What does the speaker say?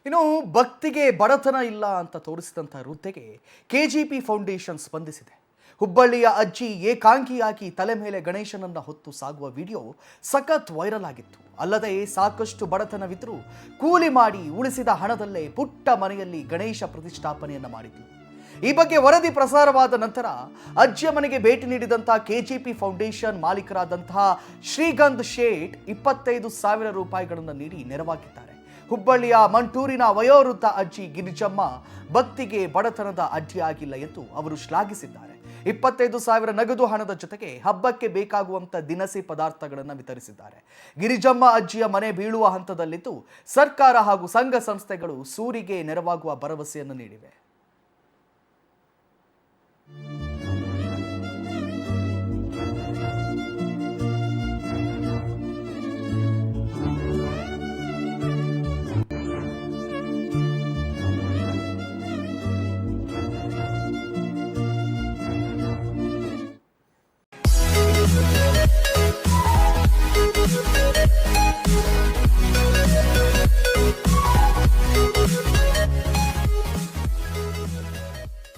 ಇನ್ನು ಭಕ್ತಿಗೆ ಬಡತನ ಇಲ್ಲ ಅಂತ ತೋರಿಸಿದಂಥ ವೃದ್ಧೆಗೆ ಕೆಜಿಪಿ ಫೌಂಡೇಶನ್ ಸ್ಪಂದಿಸಿದೆ. ಹುಬ್ಬಳ್ಳಿಯ ಅಜ್ಜಿ ಏಕಾಂಗಿಯಾಗಿ ತಲೆ ಮೇಲೆ ಗಣೇಶನನ್ನ ಹೊತ್ತು ಸಾಗುವ ವಿಡಿಯೋ ಸಖತ್ ವೈರಲ್ ಆಗಿತ್ತು. ಅಲ್ಲದೆ ಸಾಕಷ್ಟು ಬಡತನವಿದ್ರೂ ಕೂಲಿ ಮಾಡಿ ಉಳಿಸಿದ ಹಣದಲ್ಲೇ ಪುಟ್ಟ ಮನೆಯಲ್ಲಿ ಗಣೇಶ ಪ್ರತಿಷ್ಠಾಪನೆಯನ್ನ ಮಾಡಿದ್ಲು. ಈ ಬಗ್ಗೆ ವರದಿ ಪ್ರಸಾರವಾದ ನಂತರ ಅಜ್ಜಿಯ ಮನೆಗೆ ಭೇಟಿ ನೀಡಿದಂತಹ ಕೆಜಿಪಿ ಫೌಂಡೇಶನ್ ಮಾಲೀಕರಾದಂತಹ ಶ್ರೀಗಂಧ್ ಶೇಟ್ 25,000 ರೂಪಾಯಿಗಳನ್ನು ನೀಡಿ ನೆರವಾಗಿದ್ದಾರೆ. ಹುಬ್ಬಳ್ಳಿಯ ಮಂಟೂರಿನ ವಯೋವೃದ್ಧ ಅಜ್ಜಿ ಗಿರಿಜಮ್ಮ ಭಕ್ತಿಗೆ ಬಡತನದ ಅಡ್ಡಿಯಾಗಿಲ್ಲ ಎಂದು ಅವರು ಶ್ಲಾಘಿಸಿದ್ದಾರೆ. 25,000 ನಗದು ಹಣದ ಜೊತೆಗೆ ಹಬ್ಬಕ್ಕೆ ಬೇಕಾಗುವಂತ ದಿನಸಿ ಪದಾರ್ಥಗಳನ್ನು ವಿತರಿಸಿದ್ದಾರೆ. ಗಿರಿಜಮ್ಮ ಅಜ್ಜಿಯ ಮನೆ ಬೀಳುವ ಹಂತದಲ್ಲಿದ್ದು ಸರ್ಕಾರ ಹಾಗೂ ಸಂಘ ಸಂಸ್ಥೆಗಳು ಸೂರಿಗೆ ನೆರವಾಗುವ ಭರವಸೆಯನ್ನು ನೀಡಿವೆ.